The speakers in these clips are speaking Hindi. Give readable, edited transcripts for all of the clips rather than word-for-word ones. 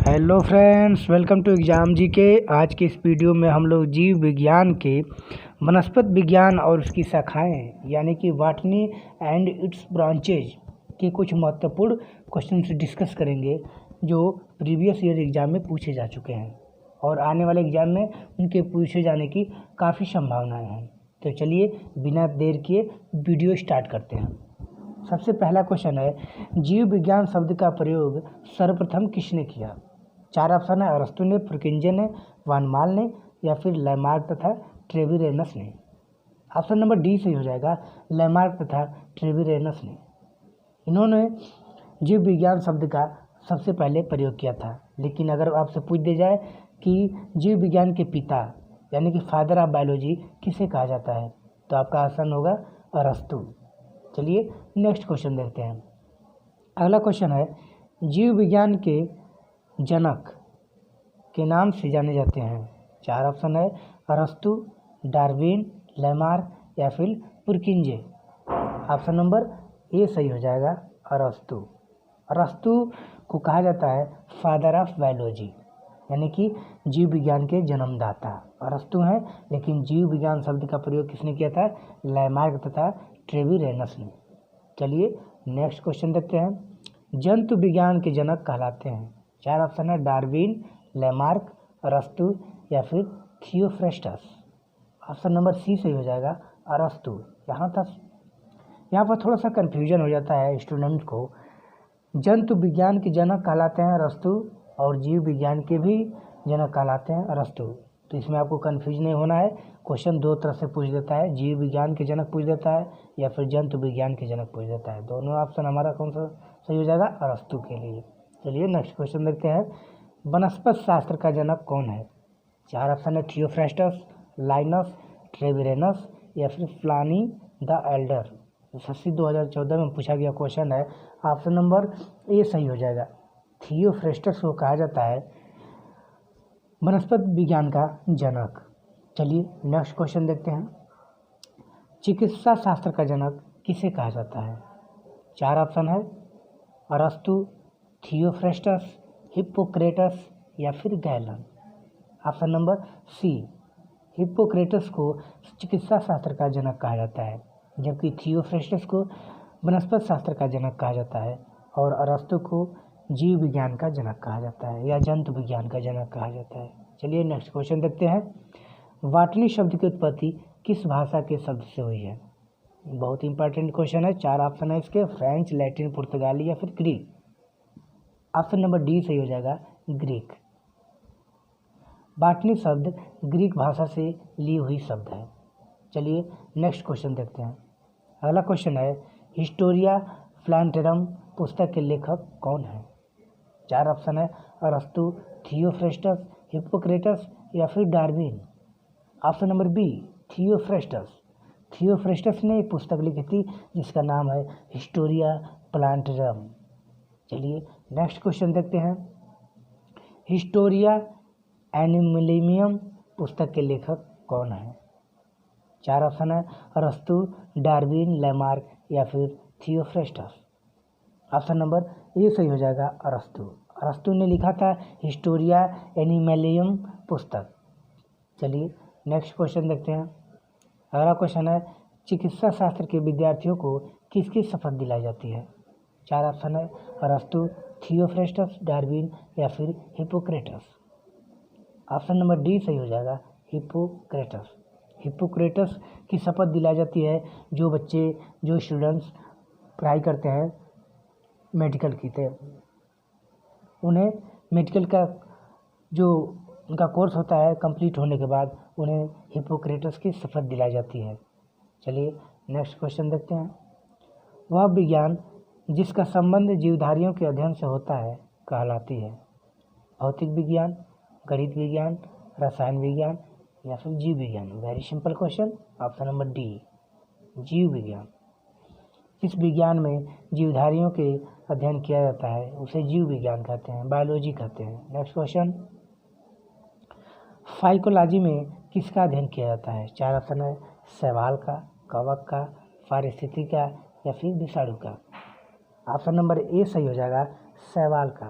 Hello friends, welcome to exam GK. आज के इस वीडियो में हम लोग जीव विज्ञान के वनस्पति विज्ञान और उसकी शाखाएं यानी कि बॉटनी एंड इट्स ब्रांचेज के कुछ महत्वपूर्ण क्वेश्चन से डिस्कस करेंगे जो प्रीवियस ईयर एग्ज़ाम में पूछे जा चुके हैं और आने वाले एग्ज़ाम में उनके पूछे जाने की काफ़ी संभावनाएँ हैं। तो चलिए बिना देर किए वीडियो स्टार्ट करते हैं। सबसे पहला क्वेश्चन है, जीव विज्ञान शब्द का प्रयोग सर्वप्रथम किसने किया? चार ऑप्शन है, अरस्तु ने, पुरकिंजे ने, वान माल ने या फिर लैमार्क तथा ट्रेविरेनस ने। ऑप्शन नंबर डी सही हो जाएगा, लैमार्क तथा ट्रेविरेनस ने। इन्होंने जीव विज्ञान शब्द का सबसे पहले प्रयोग किया था। लेकिन अगर आपसे पूछ दिया जाए कि जीव विज्ञान के पिता यानी कि फादर ऑफ बायोलॉजी किसे कहा जाता है, तो आपका आंसर होगा अरस्तु। चलिए नेक्स्ट क्वेश्चन देखते हैं। अगला क्वेश्चन है, जीव विज्ञान के जनक के नाम से जाने जाते हैं। चार ऑप्शन है, अरस्तु, डार्विन, लैमार्क या फिर पुरकिंजे। ऑप्शन नंबर ए सही हो जाएगा, अरस्तु। अरस्तु को कहा जाता है फादर ऑफ बायोलॉजी यानी कि जीव विज्ञान के जन्मदाता अरस्तु हैं। लेकिन जीव विज्ञान शब्द का प्रयोग किसने किया था? लैमार्क तथा ट्रेविरेनस ने। चलिए नेक्स्ट क्वेश्चन देखते हैं। जंतु विज्ञान के जनक कहलाते हैं। चार ऑप्शन है, डार्विन, लैमार्क, अरस्तु या फिर थियोफ्रेस्टस। ऑप्शन नंबर सी सही हो जाएगा, अरस्तु। यहाँ पर थोड़ा सा कन्फ्यूजन हो जाता है स्टूडेंट को। जंतु विज्ञान के जनक कहलाते हैं अरस्तु और जीव विज्ञान के भी जनक कहलाते हैं अरस्तु। तो इसमें आपको कन्फ्यूज नहीं होना है। क्वेश्चन दो तरह से पूछ देता है, जीव विज्ञान के जनक पूछ देता है या फिर जंतु विज्ञान के जनक पूछ देता है। दोनों ऑप्शन हमारा कौन सा सही हो जाएगा? अरस्तु के लिए। चलिए नेक्स्ट क्वेश्चन देखते हैं। वनस्पति शास्त्र का जनक कौन है? चार ऑप्शन है, थियोफ्रेस्टस, लाइनस, ट्रेविरेनस या फिर प्लानी द एल्डर। SSC 2014 में पूछा गया क्वेश्चन है। ऑप्शन नंबर ए सही हो जाएगा, थियोफ्रेस्टस को कहा जाता है वनस्पति विज्ञान का जनक। चलिए नेक्स्ट क्वेश्चन देखते हैं। चिकित्सा शास्त्र का जनक किसे कहा जाता है? चार ऑप्शन है, अरस्तु, थियोफ्रेस्टस, हिप्पोक्रेटस या फिर Galen. Option number C, Hippocrates को चिकित्सा शास्त्र का जनक कहा जाता है, जबकि थियोफ्रेस्टस को वनस्पति शास्त्र का जनक कहा जाता है और अरस्तु को जीव विज्ञान का जनक कहा जाता है या जंतु विज्ञान का जनक कहा जाता है। चलिए नेक्स्ट क्वेश्चन देखते हैं। बॉटनी शब्द की उत्पत्ति किस भाषा के शब्द से हुई है? बहुत इंपॉर्टेंट क्वेश्चन है। चार ऑप्शन है इसके, फ्रेंच, लैटिन, पुर्तगाली या फिर ग्रीक। ऑप्शन नंबर डी सही हो जाएगा, ग्रीक। बॉटनी शब्द ग्रीक भाषा से ली हुई शब्द है। चलिए नेक्स्ट क्वेश्चन देखते हैं। अगला क्वेश्चन है, हिस्टोरिया प्लांटेरम पुस्तक के लेखक कौन है? चार ऑप्शन है, अरस्तु, थियोफ्रेस्टस, हिप्पोक्रेटस या फिर Darwin. Option number B, Theophrastus. Theophrastus ने एक पुस्तक लिखी थी जिसका नाम है हिस्टोरिया प्लांटेरम। चलिए नेक्स्ट क्वेश्चन देखते हैं। हिस्टोरिया एनिमलियम पुस्तक के लेखक कौन है? चार ऑप्शन है, अरस्तु, डार्विन, लैमार्क या फिर थियोफ्रेस्टस। ऑप्शन नंबर ए सही हो जाएगा, अरस्तु। अरस्तु ने लिखा था हिस्टोरिया एनिमलियम पुस्तक। चलिए नेक्स्ट क्वेश्चन देखते हैं। अगला क्वेश्चन है, चिकित्सा शास्त्र के विद्यार्थियों को किसकी शपथ दिलाई जाती है? चार ऑप्शन है, अरस्तु, थियोफ्रेस्टस, डार्विन या फिर हिप्पोक्रेटस। ऑप्शन नंबर डी सही हो जाएगा, हिप्पोक्रेटस। हिप्पोक्रेटस की शपथ दिलाई जाती है जो बच्चे, जो स्टूडेंट्स पढ़ाई करते हैं मेडिकल की थे, उन्हें मेडिकल का जो उनका कोर्स होता है कंप्लीट होने के बाद उन्हें हिप्पोक्रेटस की शपथ दिलाई जाती है। चलिए नेक्स्ट क्वेश्चन देखते हैं। वह विज्ञान जिसका संबंध जीवधारियों के अध्ययन से होता है कहलाती है? भौतिक विज्ञान, गणित विज्ञान, रसायन विज्ञान या फिर जीव विज्ञान। Very simple question, option number D, जीव विज्ञान। इस विज्ञान में जीवधारियों के अध्ययन किया जाता है उसे जीव विज्ञान कहते हैं, बायोलॉजी कहते हैं। नेक्स्ट क्वेश्चन, फाइकोलॉजी में किसका अध्ययन किया जाता है? चार ऑप्शन है, शैवाल का, कवक का, पारिस्थितिकी का या फिर विषाणु का। ऑप्शन नंबर ए सही हो जाएगा, शैवाल का।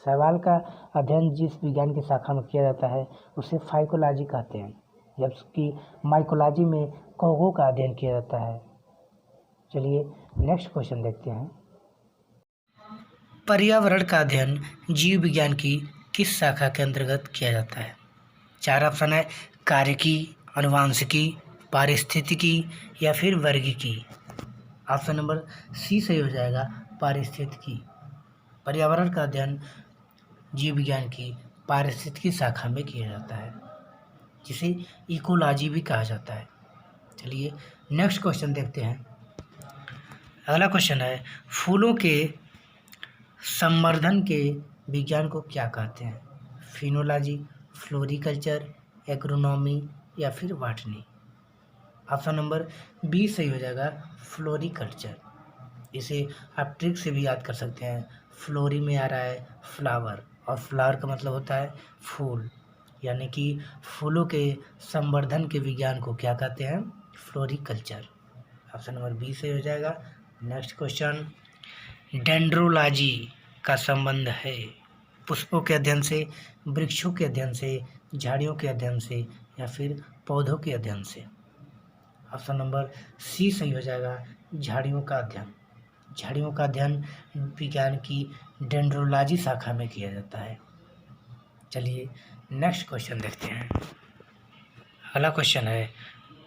शैवाल का अध्ययन जिस विज्ञान की शाखा में किया जाता है उसे फाइकोलॉजी कहते हैं, जबकि माइकोलॉजी में कौगों का अध्ययन किया जाता है। चलिए नेक्स्ट क्वेश्चन देखते हैं। पर्यावरण का अध्ययन जीव विज्ञान की किस शाखा के अंतर्गत किया जाता है? 4 ऑप्शन है, कार्यकी, अनुवांशिकी, पारिस्थितिकी या फिर वर्गीकी। ऑप्शन नंबर सी सही हो जाएगा, पारिस्थितिकी। पर्यावरण का अध्ययन जीव विज्ञान की पारिस्थितिकी शाखा में किया जाता है, जिसे इकोलॉजी भी कहा जाता है। चलिए नेक्स्ट क्वेश्चन देखते हैं। अगला क्वेश्चन है, फूलों के संवर्धन के विज्ञान को क्या कहते हैं? फिनोलॉजी, फ्लोरिकल्चर, एग्रोनॉमी या फिर बॉटनी। ऑप्शन नंबर बी सही हो जाएगा, फ्लोरिकल्चर। इसे आप ट्रिक से भी याद कर सकते हैं। फ्लोरी में आ रहा है फ्लावर, और फ्लावर का मतलब होता है फूल, यानी कि फूलों के संवर्धन के विज्ञान को क्या कहते हैं? फ्लोरिकल्चर। ऑप्शन नंबर बी सही हो जाएगा। नेक्स्ट क्वेश्चन, डेंड्रोलॉजी का संबंध है पुष्पों के अध्ययन से, वृक्षों के अध्ययन से, झाड़ियों के अध्ययन से या फिर पौधों के अध्ययन से। ऑप्शन नंबर सी सही हो जाएगा, झाड़ियों का अध्ययन। झाड़ियों का अध्ययन विज्ञान की डेंड्रोलॉजी शाखा में किया जाता है। चलिए नेक्स्ट क्वेश्चन देखते हैं। अगला क्वेश्चन है,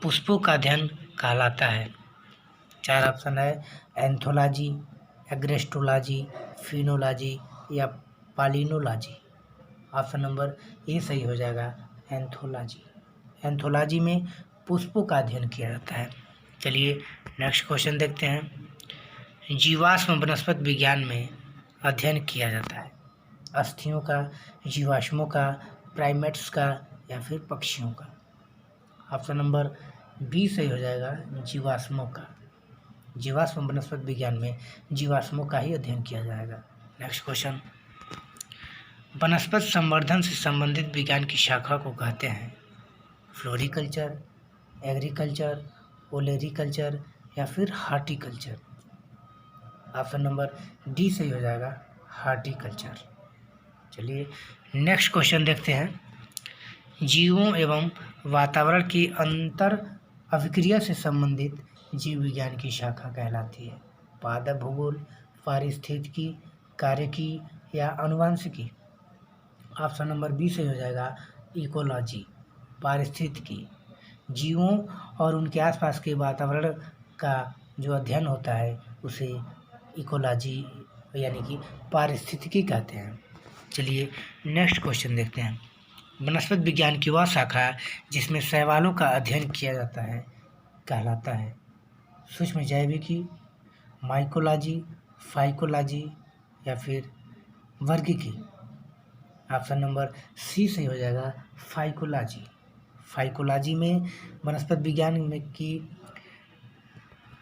पुष्पों का अध्ययन कहलाता है? 4 ऑप्शन है, एंथोलॉजी, एग्रेस्टोलॉजी, फिनोलॉजी या पालिनोलॉजी। ऑप्शन नंबर ए सही हो जाएगा, एंथोलॉजी। एंथोलॉजी में पुष्पों का अध्ययन किया जाता है। चलिए नेक्स्ट क्वेश्चन देखते हैं। जीवाश्म वनस्पति विज्ञान में अध्ययन किया जाता है अस्थियों का, जीवाश्मों का, प्राइमेट्स का या फिर पक्षियों का। ऑप्शन नंबर बी सही हो जाएगा, जीवाश्मों का। जीवाश्म वनस्पति विज्ञान में जीवाश्मों का ही अध्ययन किया जाएगा। नेक्स्ट क्वेश्चन, वनस्पति संवर्धन से संबंधित विज्ञान की शाखा को कहते हैं? फ्लोरिकल्चर, एग्रीकल्चर, ओलेरिकल्चर या फिर हार्टिकल्चर। ऑप्शन नंबर डी सही हो जाएगा, हार्टिकल्चर। चलिए नेक्स्ट क्वेश्चन देखते हैं। जीवों एवं वातावरण की अंतर अभिक्रिया से संबंधित जीव विज्ञान की शाखा कहलाती है? पादप भूगोल, पारिस्थितिकी, कार्यकी या आनुवंशिकी। ऑप्शन नंबर बी सही हो जाएगा, इकोलॉजी, पारिस्थितिकी। जीवों और उनके आसपास के वातावरण का जो अध्ययन होता है उसे इकोलॉजी यानी कि पारिस्थितिकी कहते हैं। चलिए नेक्स्ट क्वेश्चन देखते हैं। वनस्पति विज्ञान की वह शाखा जिसमें शैवालों का अध्ययन किया जाता है कहलाता है? सूक्ष्म जैविकी, माइकोलॉजी, फाइकोलॉजी या फिर वर्गीकी। ऑप्शन नंबर सी सही हो जाएगा, फाइकोलॉजी। फाइकोलॉजी में वनस्पति विज्ञान में की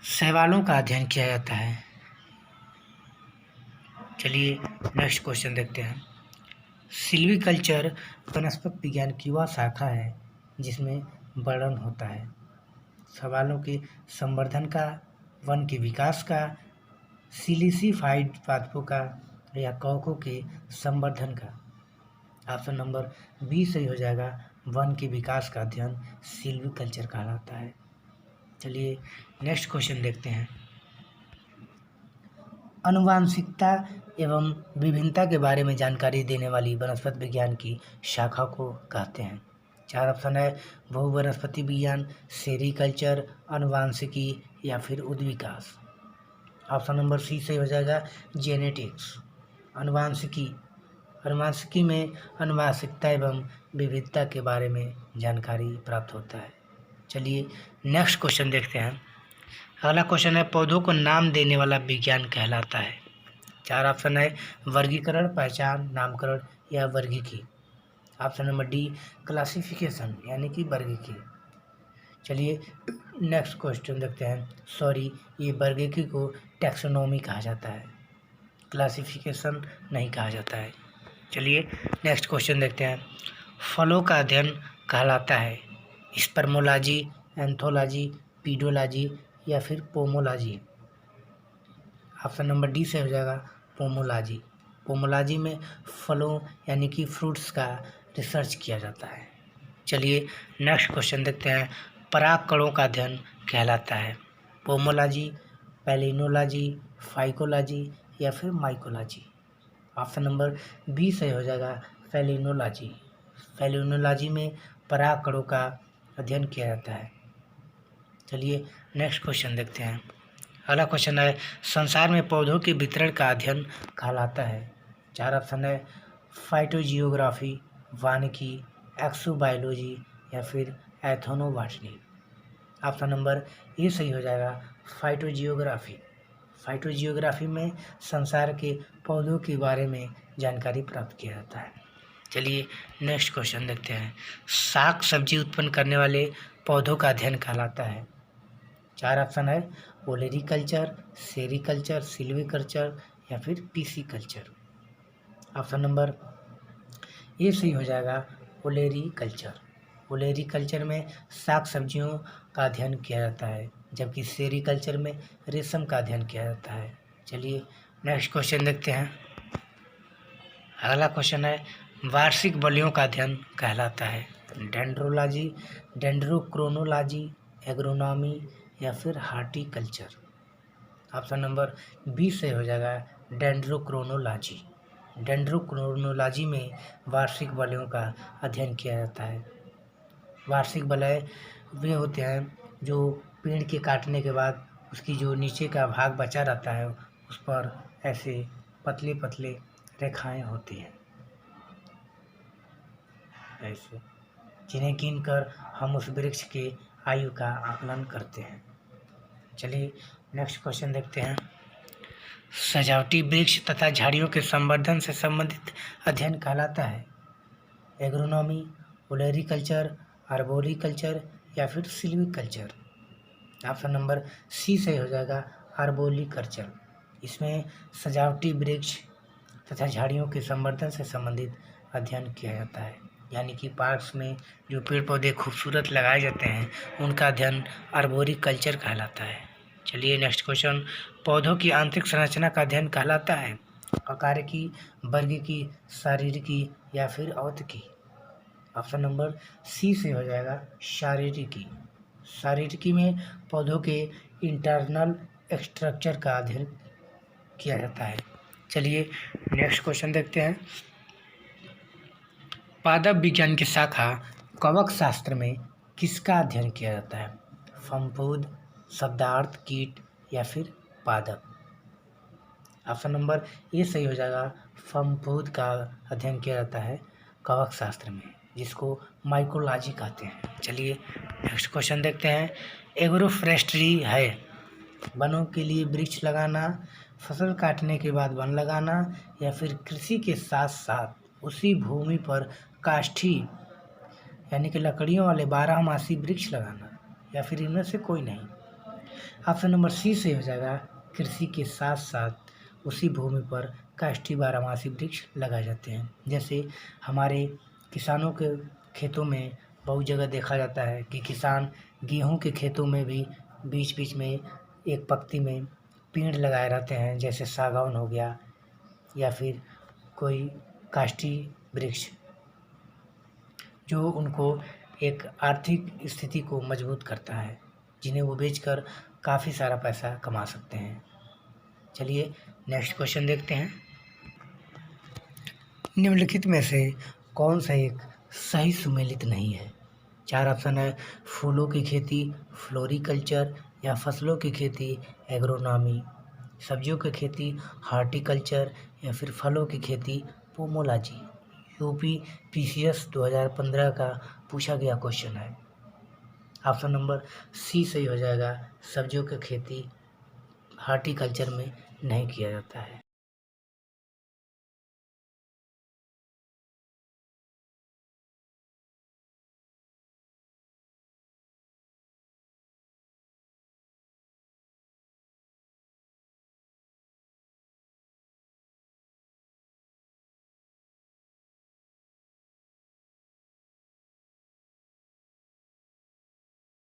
शैवालों का अध्ययन किया जाता है। चलिए नेक्स्ट क्वेश्चन देखते हैं। सिल्वीकल्चर वनस्पति विज्ञान की वह शाखा है जिसमें वर्णन होता है शैवालों के संवर्धन का, वन के विकास का, सिलिसिफाइड पादपों का या कवकों के संवर्धन का। ऑप्शन नंबर बी सही हो जाएगा, वन के विकास का अध्ययन सिल्वीकल्चर कहलाता है। चलिए नेक्स्ट क्वेश्चन देखते हैं। आनुवांशिकता एवं विभिन्नता के बारे में जानकारी देने वाली वनस्पति विज्ञान की शाखा को कहते हैं? 4 ऑप्शन है, भू वनस्पति विज्ञान, सेरीकल्चर, आनुवांशिकी या फिर उद्विकास। ऑप्शन नंबर सी सही हो जाएगा, जेनेटिक्स। आनुवांशिकी, आनुवांशिकी में आनुवांशिकता एवं विविधता के बारे में जानकारी प्राप्त होता है। चलिए नेक्स्ट क्वेश्चन देखते हैं। अगला क्वेश्चन है, पौधों को नाम देने वाला विज्ञान कहलाता है? 4 ऑप्शन है, वर्गीकरण, पहचान, नामकरण या वर्गीकी। ऑप्शन नंबर डी, क्लासिफिकेशन यानी कि वर्गीकी। चलिए नेक्स्ट क्वेश्चन देखते हैं। सॉरी, ये वर्गीकी को टैक्सोनॉमी कहा जाता है, क्लासिफिकेशन नहीं कहा जाता है। चलिए नेक्स्ट क्वेश्चन देखते हैं। फलों का अध्ययन कहलाता है? स्पर्मोलॉजी, एंथोलॉजी, पीडोलॉजी या फिर पोमोलॉजी। ऑप्शन नंबर डी से हो जाएगा, पोमोलॉजी। पोमोलॉजी में फलों यानी कि फ्रूट्स का रिसर्च किया जाता है। चलिए नेक्स्ट क्वेश्चन देखते हैं। परागकणों का अध्ययन कहलाता है पोमोलॉजी, पैलिनोलॉजी, फाइकोलॉजी या फिर माइकोलॉजी। ऑप्शन नंबर बी सही हो जाएगा, पैलिनोलॉजी। पैलिनोलॉजी में परागकणों का अध्ययन किया जाता है। चलिए नेक्स्ट क्वेश्चन देखते हैं। अगला क्वेश्चन है, संसार में पौधों के वितरण का अध्ययन कहलाता है। 4 ऑप्शन है, फाइटोजियोग्राफी, वानिकी, एक्सोबायोलॉजी या फिर एथनोबॉटनी। ऑप्शन नंबर ए सही हो जाएगा, फाइटोजियोग्राफी। फाइटोजियोग्राफी में संसार के पौधों के बारे में जानकारी प्राप्त किया जाता है। चलिए नेक्स्ट क्वेश्चन देखते हैं। साग सब्जी उत्पन्न करने वाले पौधों का अध्ययन कहलाता है। 4 ऑप्शन है, ओलेरीकल्चर, सेरीकल्चर, सिल्वीकल्चर या फिर पीसीकल्चर। ऑप्शन नंबर ए सही हो जाएगा, ओलेरीकल्चर। ओलेरीकल्चर में साग सब्जियों का अध्ययन किया जाता है, जबकि सेरीकल्चर में रेशम का अध्ययन किया जाता है। चलिए नेक्स्ट क्वेश्चन देखते हैं। अगला क्वेश्चन है, वार्षिक बलियों का अध्ययन कहलाता है। डेंड्रोलॉजी, डेंड्रोक्रोनोलॉजी, एग्रोनॉमी या फिर हार्टिकल्चर। ऑप्शन नंबर बी सही हो जाएगा, डेंड्रोक्रोनोलॉजी। डेंड्रोक्रोनोलॉजी में वार्षिक बलयों का अध्ययन किया जाता है। वार्षिक बलय वे होते हैं जो पेड़ के काटने के बाद उसकी जो नीचे का भाग बचा रहता है उस पर ऐसे पतले पतले रेखाएं होती हैं, ऐसे, जिन्हें गिनकर हम उस वृक्ष के आयु का आकलन करते हैं। चलिए नेक्स्ट क्वेश्चन देखते हैं। सजावटी वृक्ष तथा झाड़ियों के संवर्धन से संबंधित अध्ययन कहलाता है। एग्रोनॉमी, ओलेरीकल्चर, आर्बोरिकल्चर या फिर सिल्वीकल्चर। ऑप्शन नंबर सी सही हो जाएगा, आर्बोरिकल्चर। इसमें सजावटी वृक्ष तथा झाड़ियों के संवर्धन से संबंधित अध्ययन किया जाता है, यानी कि पार्क्स में जो पेड़ पौधे खूबसूरत लगाए जाते हैं उनका अध्ययन आर्बोरिकल्चर कहलाता है। चलिए नेक्स्ट क्वेश्चन। पौधों की आंतरिक संरचना का अध्ययन कहलाता है आकार की, वर्ग की, शारीरिकी या फिर औतिकी। ऑप्शन नंबर सी से हो जाएगा, शारीरिकी। शारीरिकी में पौधों के इंटरनल स्ट्रक्चर का अध्ययन किया जाता है। चलिए नेक्स्ट क्वेश्चन देखते हैं। पादप विज्ञान की शाखा कवक शास्त्र में किसका अध्ययन किया जाता है? फफूंद, शब्दार्थ, कीट या फिर पादप। ऑप्शन नंबर ए सही हो जाएगा, फफूंद का अध्ययन किया जाता है कवक शास्त्र में, जिसको माइकोलॉजी कहते हैं। चलिए नेक्स्ट क्वेश्चन देखते हैं। एग्रोफोरेस्ट्री है वनों के लिए वृक्ष लगाना, फसल काटने के बाद वन लगाना या फिर कृषि के साथ साथ उसी भूमि पर काष्ठी यानी कि लकड़ियों वाले 12मासी वृक्ष लगाना, या फिर इनमें से कोई नहीं। ऑप्शन नंबर सी से हो जाएगा, कृषि के साथ साथ उसी भूमि पर काष्ठी 12मासी वृक्ष लगाए जाते हैं। जैसे हमारे किसानों के खेतों में बहुत जगह देखा जाता है कि किसान गेहूं के खेतों में भी बीच बीच में एक पंक्ति में पेड़ लगाए रहते हैं, जैसे सागौन हो गया या फिर कोई काष्ठी वृक्ष, जो उनको एक आर्थिक स्थिति को मजबूत करता है, जिन्हें वो बेचकर काफ़ी सारा पैसा कमा सकते हैं। चलिए नेक्स्ट क्वेश्चन देखते हैं। निम्नलिखित में से कौन सा एक सही सुमेलित नहीं है? 4 ऑप्शन है, फूलों की खेती फ्लोरिकल्चर या फसलों की खेती एग्रोनॉमी, सब्जियों की खेती हार्टिकल्चर या फिर फलों की खेती पोमोलॉजी। यूपी पीसीएस 2015 का पूछा गया क्वेश्चन है। ऑप्शन नंबर सी सही हो जाएगा, सब्जियों की खेती हार्टिकल्चर में नहीं किया जाता है।